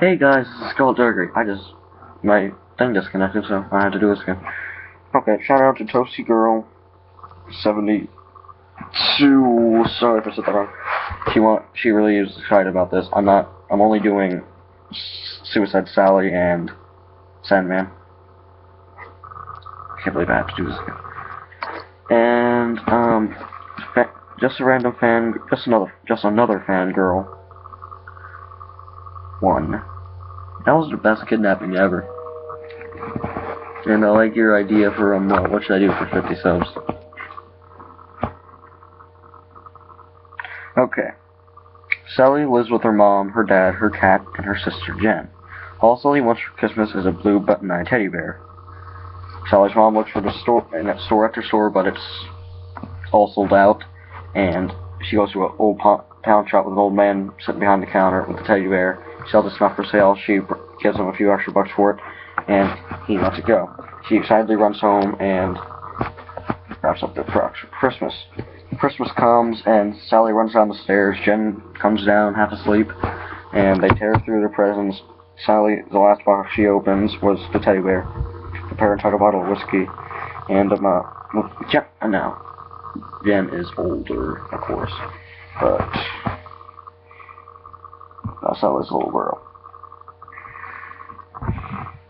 Hey guys, this is Skull Durgery. My thing disconnected, so I had to do this again. Okay, shout out to Toasty Girl 72. Sorry if I said that wrong. She really is excited about this. I'm only doing Suicide Sally and Sandman. I can't believe I have to do this again. And just a random fan, just another fangirl. One. That was the best kidnapping ever. And I like your idea for what should I do for 50 subs? Okay. Sally lives with her mom, her dad, her cat, and her sister Jen. All Sally wants for Christmas is a blue button-eye teddy bear. Sally's mom looks for the store after store, but it's all sold out. And she goes to an old pound shop with an old man sitting behind the counter with a teddy bear. She tells it's not for sale. She gives him a few extra bucks for it, and he lets it go. She excitedly runs home and wraps up the trucks for Christmas. Christmas comes, and Sally runs down the stairs. Jen comes down, half asleep, and they tear through their presents. Sally, the last box she opens was the teddy bear. The parents had a bottle of whiskey, and Jen is older, of course, but that's Sally's little girl.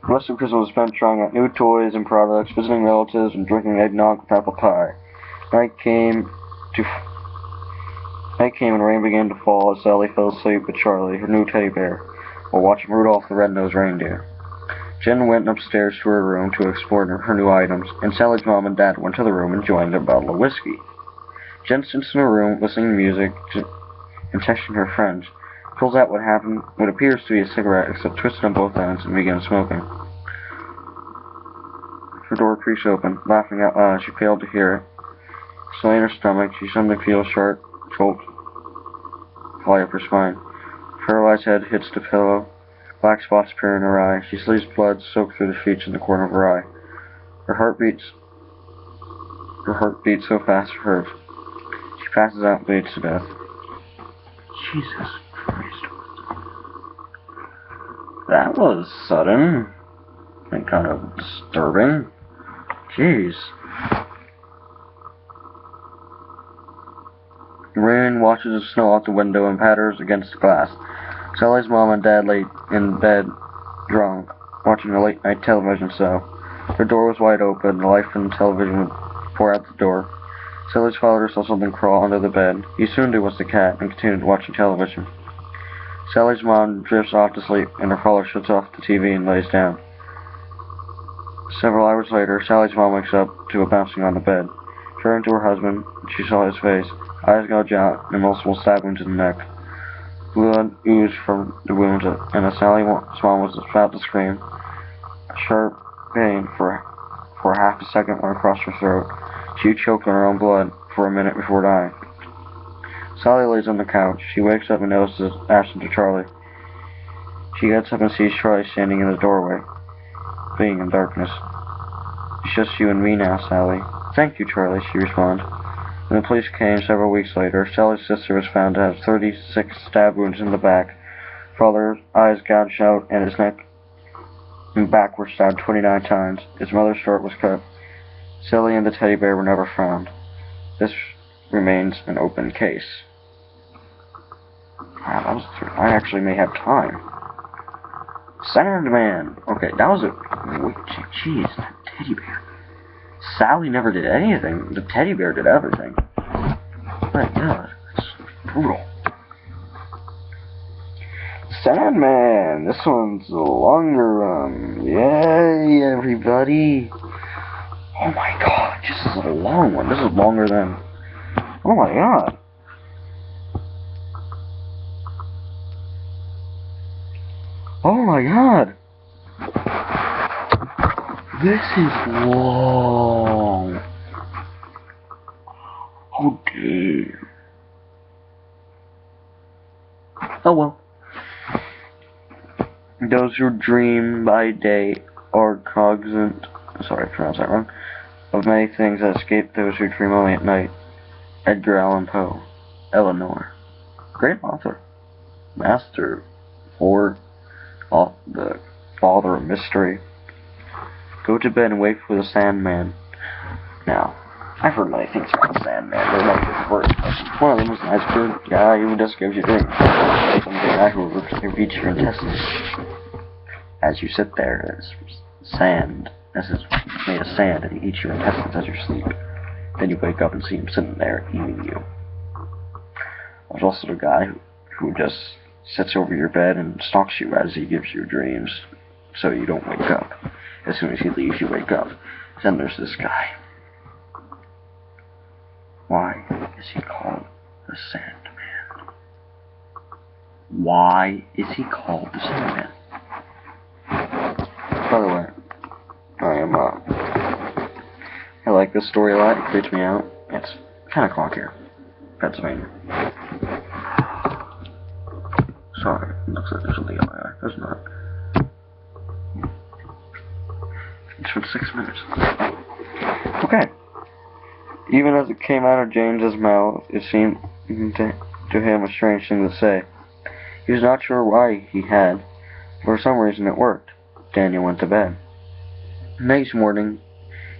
The rest of Christmas was spent trying out new toys and products, visiting relatives, and drinking eggnog with apple pie. Night came and rain began to fall as Sally fell asleep with Charlie, her new teddy bear, while watching Rudolph the Red-Nosed Reindeer. Jen went upstairs to her room to explore her new items, and Sally's mom and dad went to the room and joined a bottle of whiskey. Jen sits in her room, listening to music and texting her friends. Pulls out what appears to be a cigarette, except twisted on both ends, and begins smoking. Her door creaks open. Laughing out loud, she failed to hear it. Slowly in her stomach, she suddenly feels sharp jolt fly up her spine. Her paralyzed head hits the pillow. Black spots appear in her eye. She sees blood soak through the sheets in the corner of her eye. Her heart beats so fast it hurts. She passes out and bleeds to death. Jesus Christ. That was sudden and kind of disturbing. Jeez. Rain washes the snow out the window and patters against the glass. Sally's mom and dad lay in bed, drunk, watching a late-night television show. Their door was wide open, the light from the television would pour out the door. Sally's father saw something crawl under the bed. He assumed it was the cat and continued watching television. Sally's mom drifts off to sleep, and her father shuts off the TV and lays down. Several hours later, Sally's mom wakes up to a bouncing on the bed. Turning to her husband, she saw his face, eyes gouge out, and multiple stab wounds in the neck. Blood oozed from the wounds, and as Sally's mom was about to scream, a sharp pain for half a second went across her throat. She choked on her own blood for a minute before dying. Sally lays on the couch. She wakes up and notices the absence of Charlie. She gets up and sees Charlie standing in the doorway, being in darkness. It's just you and me now, Sally. Thank you, Charlie, she responds. When the police came several weeks later, Sally's sister was found to have 36 stab wounds in the back. Father's eyes gouged out, and his neck and back were stabbed 29 times. His mother's throat was cut. Sally and the teddy bear were never found. This remains an open case. Wow, I actually may have time. Sandman! Okay, that was jeez, that teddy bear. Sally never did anything. The teddy bear did everything. My God, that's brutal. Sandman! This one's a longer one. Yay, everybody! Oh my God, this is a long one. This is longer than... Oh my God. Oh my God. This is long. Oh damn. Oh well. Those who dream by day are cognizant, sorry I pronounced that wrong, of many things that escape those who dream only at night. Edgar Allan Poe. Eleanor. Great author. Master for mystery. Go to bed and wait for the Sandman. Now, I've heard many things about the Sandman. There are many different versions. One of them is an ice cream guy who just gives you drinks. Some guy who eats your intestines. As you sit there, it's sand. This is made of sand, and he eats your intestines as you sleep. Then you wake up and see him sitting there eating you. There's also the guy who just sits over your bed and stalks you as he gives you dreams, so you don't wake up. As soon as he leaves, you wake up. Then there's this guy. Why is he called the Sandman? Why is he called the Sandman? By the way, I like this story a lot. It creeps me out. It's 10 o'clock here, Pennsylvania. Sorry, it looks like there's something in my eye. There's not. It's been 6 minutes. Okay. Even as it came out of James's mouth, it seemed to him a strange thing to say. He was not sure why he had. For some reason it worked. Daniel went to bed. Next morning,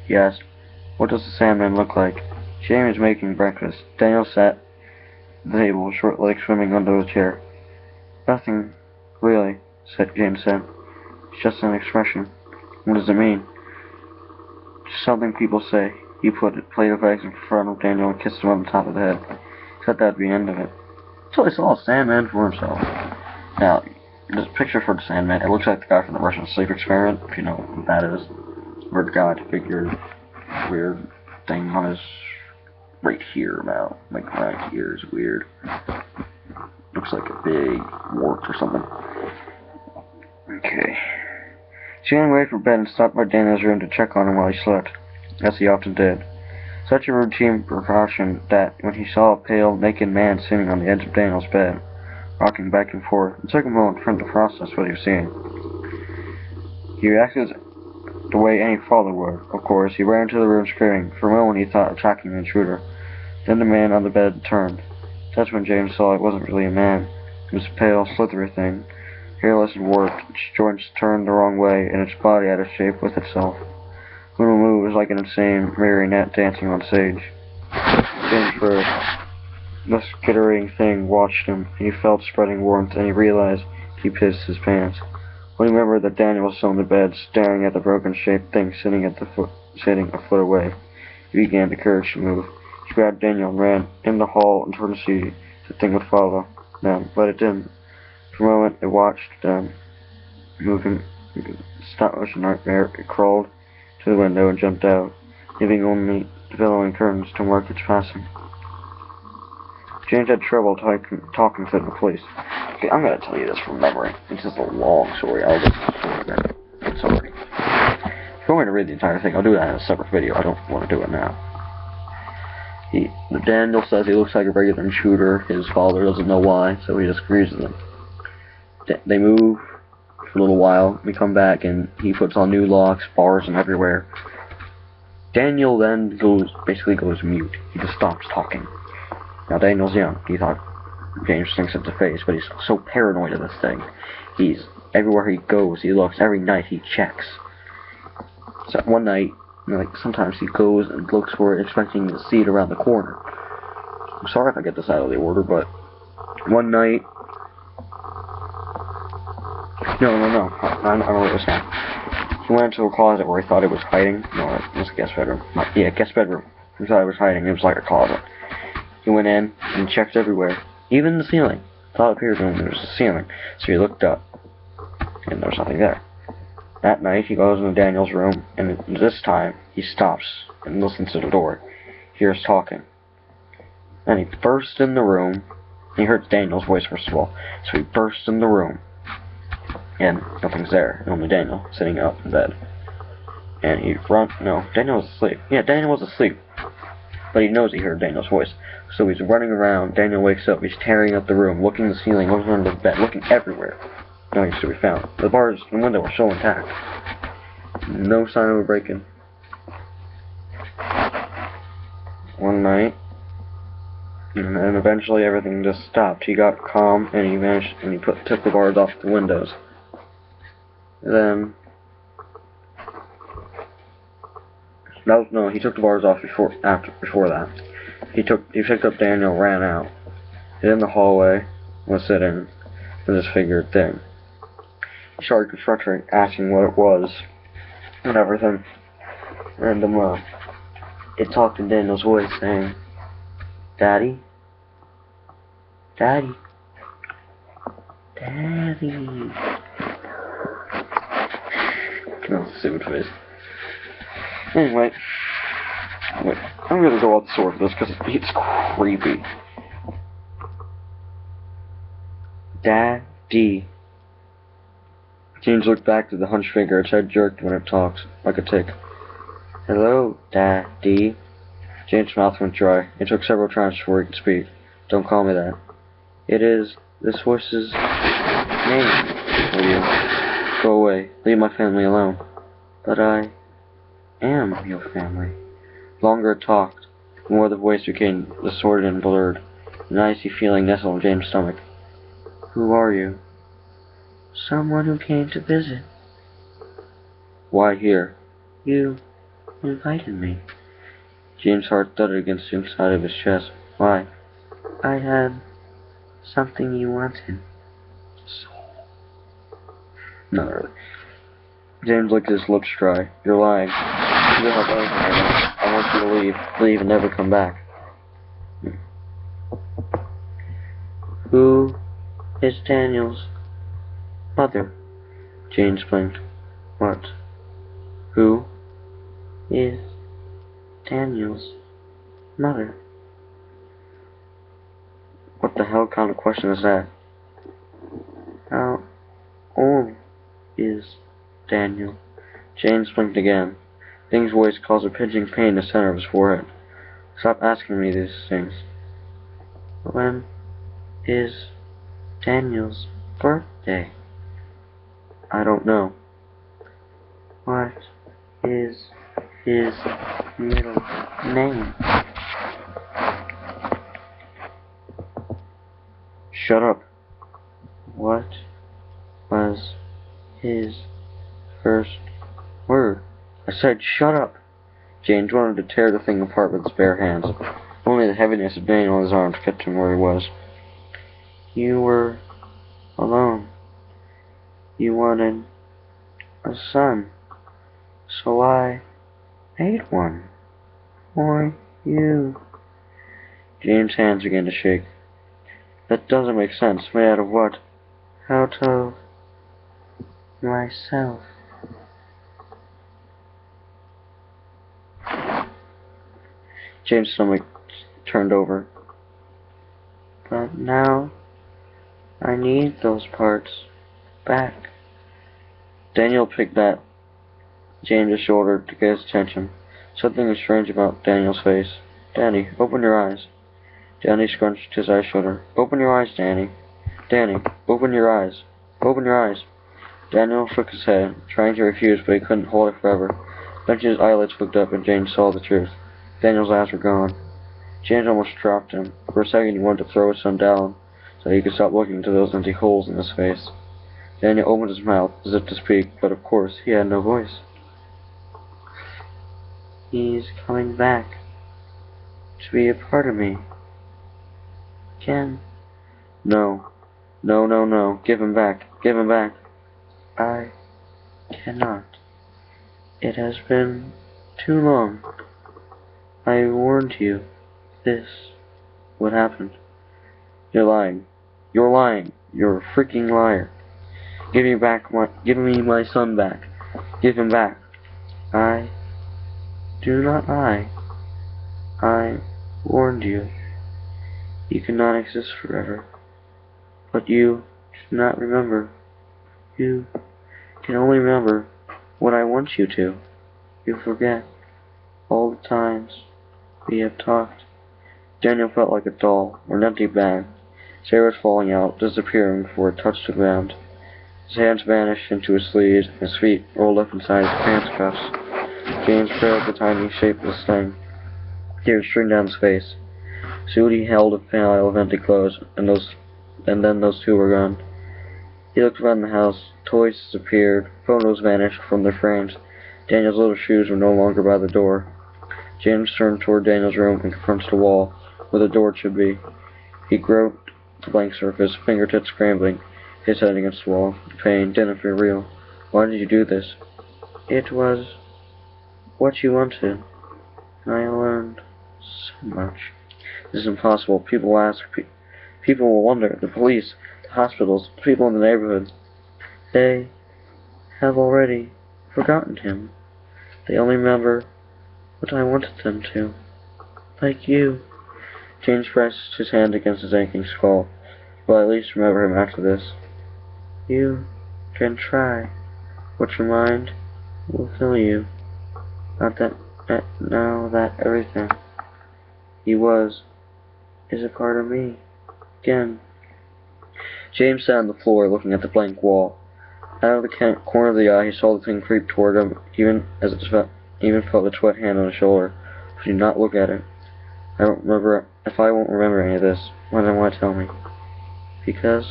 he asked, "What does the Sandman look like?" Jamie was making breakfast. Daniel sat at the table, short legs swimming under a chair. "Nothing, really," James said. "It's just an expression." "What does it mean?" "Just something people say." He put a plate of eggs in front of Daniel and kissed him on the top of the head. He thought that would be the end of it. So he saw a Sandman for himself. Now, this picture for the Sandman, it looks like the guy from the Russian sleep experiment, if you know what that is. Weird guy, figure, weird thing on his right here now. Like right here is weird. Looks like a big wart or something. Okay. She went away for bed and stopped by Daniel's room to check on him while he slept, as he often did. Such a routine precaution that when he saw a pale, naked man sitting on the edge of Daniel's bed, rocking back and forth, it took him a moment for him to process what he was seeing. He reacted the way any father would. Of course, he ran into the room screaming. For a moment he thought of tracking an intruder. Then the man on the bed turned. That's when James saw it wasn't really a man. It was a pale, slithery thing, hairless and warped, its joints turned the wrong way, and its body out of shape with itself. When it moved, it was like an insane marionette dancing on stage. James froze. The skittering thing watched him. He felt spreading warmth, and he realized he pissed his pants. When he remembered that Daniel was still in the bed, staring at the broken-shaped thing sitting a foot away, he began the courage to move. He grabbed Daniel and ran in the hall and turned to see if the thing would follow them, but it didn't. For a moment, it watched them moving. Stop-motion nightmare. It crawled to the window and jumped out, leaving only the billowing curtains to mark its passing. James had trouble talking to the police. Okay, I'm going to tell you this from memory. It's just a long story. I'll just sorry. If you want me to read the entire thing, I'll do that in a separate video. I don't want to do it now. Daniel says he looks like a regular intruder. His father doesn't know why, so he just agrees with him. They move for a little while. We come back, and he puts on new locks, bars, and everywhere. Daniel then basically goes mute. He just stops talking. Now, Daniel's young. He thought James thinks it's a face, but he's so paranoid of this thing. He's everywhere he goes, he looks. Every night he checks. So one night, sometimes he goes and looks for it, expecting to see it around the corner. I'm sorry if I get this out of the order, but one night... No. I know what it was now. He went into a closet where he thought it was hiding. No, it was a guest bedroom. Yeah, guest bedroom. He thought it was hiding. It was like a closet. He went in and checked everywhere, even the ceiling. Thought it appeared to him there was a ceiling, so he looked up, and there was nothing there. That night, he goes into Daniel's room, and this time, he stops and listens to the door. He hears talking. Then he bursts in the room. He heard Daniel's voice first of all, so he bursts in the room, and nothing's there, only Daniel sitting up in bed. And he Daniel was asleep. Yeah, Daniel was asleep, but he knows he heard Daniel's voice. So he's running around. Daniel wakes up. He's tearing up the room, looking at the ceiling, looking under the bed, looking everywhere. Nothing to be found. The bars and window were so intact. No sign of a break-in. One night, and then eventually everything just stopped. He got calm, and he vanished, and he took the bars off the windows. Then No, he took the bars off before that. He picked up Daniel, ran out. Hid in the hallway, was sitting with his figured thing. He started confronting, asking what it was, and everything. And it talked in Daniel's voice, saying, "Daddy? Daddy? Daddy?" Oh, stupid face. Anyway, wait, I'm gonna go off the sword for this because it's creepy. Daddy. James looked back to the hunched figure. Its head jerked when it talked, like a tick. "Hello, Daddy." James' mouth went dry. It took several tries before he could speak. "Don't call me that." "It is this voice's name for you. Go away. Leave my family alone." "But I am your family." The longer it talked, the more the voice became distorted and blurred. An icy feeling nestled in James' stomach. "Who are you?" "Someone who came to visit." "Why here?" "You invited me." James' heart thudded against the inside of his chest. "Why?" "I had something you wanted." Not really. James licked his lips dry. "You're lying. You don't have anything right now. I want you to leave and never come back." "Who is Daniel's mother?" James blinked. "What? Who is Daniel's mother?" What the hell kind of question is that? "How old is Daniel?" James blinked again. Thing's voice caused a pinching pain in the center of his forehead. "Stop asking me these things." "When is Daniel's birthday?" "I don't know." "What is his middle name?" "Shut up." "What was his first word?" "I said shut up." James wanted to tear the thing apart with his bare hands. Only the heaviness of Daniel on his arms kept him where he was. "You were alone. You wanted a son. So I made one for you." James' hands began to shake. "That doesn't make sense. Made out of what?" "Out of myself." James' stomach turned over. "But now I need those parts back." Daniel picked at James' shoulder to get his attention. Something was strange about Daniel's face. "Danny, open your eyes." Danny scrunched his eyes shoulders. "Open your eyes, Danny. Danny, open your eyes. Open your eyes." Daniel shook his head, trying to refuse, but he couldn't hold it forever. Eventually his eyelids looked up and James saw the truth. Daniel's eyes were gone. James almost dropped him. For a second he wanted to throw his son down so he could stop looking into those empty holes in his face. Daniel opened his mouth as if to speak, but of course he had no voice. "He's coming back to be a part of me. Again." "No. No, no, no. Give him back. Give him back." "I cannot. It has been too long. I warned you this would happen." "You're lying. You're lying. You're a freaking liar. Give me my son back. Give him back." "I do not lie. I warned you. You cannot exist forever. But you do not remember. You can only remember what I want you to. You forget all the times we have talked." Daniel felt like a doll, or an empty bag. His hair was falling out, disappearing before it touched the ground. His hands vanished into his sleeves, and his feet rolled up inside his pants cuffs. James grabbed the tiny, shapeless thing. Tears streamed down his face. Sudi held a pile of empty clothes, and then those two were gone. He looked around the house. Toys disappeared. Photos vanished from their frames. Daniel's little shoes were no longer by the door. James turned toward Daniel's room and confronts the wall, where the door should be. He groped the blank surface, fingertips scrambling, his head against the wall. The pain didn't feel real. Why did you do this? It was what you wanted. I learned so much. This is impossible. People will ask. People will wonder. The police, the hospitals, the people in the neighborhood. They have already forgotten him. They only remember what I wanted them to. Like you. James pressed his hand against his aching skull. Will I at least remember him after this? You can try. What's your mind will kill you. Now that everything he was is a part of me. Again. James sat on the floor looking at the blank wall. Out of the corner of the eye, he saw the thing creep toward him, even felt its wet hand on his shoulder. But he did not look at it. If I won't remember any of this, why don't want to tell me? Because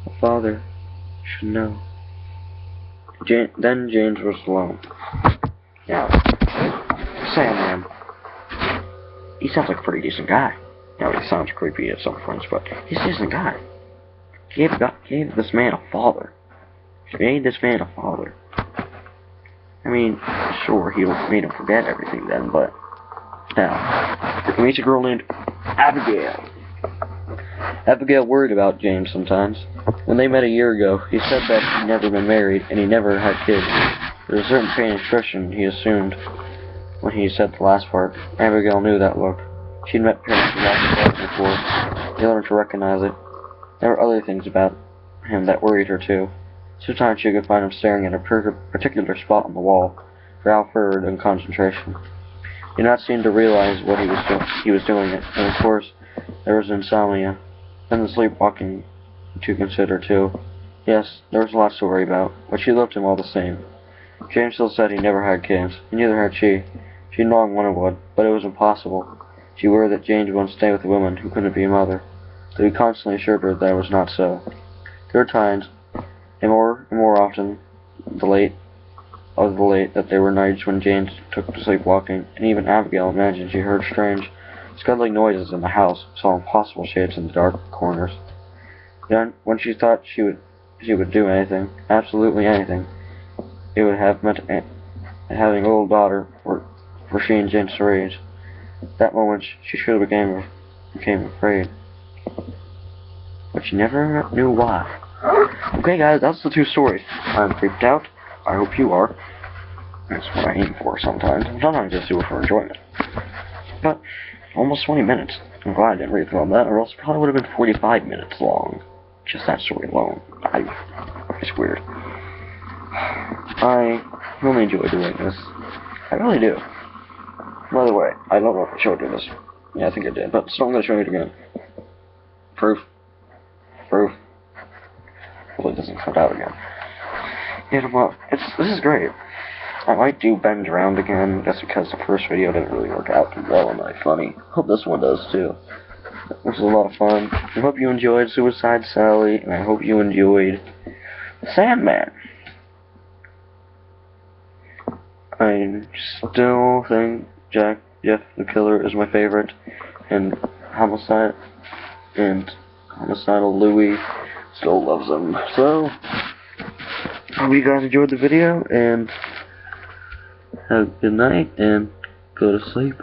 a father should know. Then James was alone. Now, Sandman, he sounds like a pretty decent guy. Now, he sounds creepy at some points, but he's a decent guy. He gave this man a father. He made this man a father. I mean, sure, he made him forget everything then, but now, he meets a girl named Abigail. Abigail worried about James sometimes. When they met a year ago, he said that he'd never been married and he never had kids. There was a certain pain and expression he assumed when he said the last part. Abigail knew that look. She'd met parents who laughed before. They learned to recognize it. There were other things about him that worried her too. Sometimes she could find him staring at a particular spot on the wall, brow furrowed in concentration. He did not seem to realize what he was doing it, and of course, there was insomnia, and the sleepwalking to consider too. Yes, there was lots to worry about, but she loved him all the same. James still said he never had kids, and neither had she. She long wanted one, but it was impossible. She worried that James wouldn't stay with a woman who couldn't be a mother, though he constantly assured her that it was not so. There were times, and more often, the late, that there were nights when James took to sleepwalking, and even Abigail imagined she heard strange, scuttling noises in the house, saw impossible shapes in the dark corners. Then, when she thought she would do anything, absolutely anything, it would have meant having a little daughter for she and James to raise. At that moment, she should have became afraid. But she never knew why. Okay, guys, that's the two stories. I'm creeped out. I hope you are. That's what I aim for sometimes. Sometimes I just do it for enjoyment. But, almost 20 minutes. I'm glad I didn't read through all that, or else it probably would have been 45 minutes long. Just that story alone. It's weird. I really enjoy doing this. I really do. By the way, I don't know if I showed you this. Yeah, I think I did, but still I'm going to show you it again. Proof. Hopefully it doesn't cut out again. Yeah, well, this is great. I might do Bend Around again, just because the first video didn't really work out too well and not funny. Hope this one does too. This was a lot of fun. I hope you enjoyed Suicide Sally, and I hope you enjoyed Sandman. I still think Jeff the Killer is my favorite, and Homicidal Louie still loves him. So, hope you guys enjoyed the video, and have a good night, and go to sleep.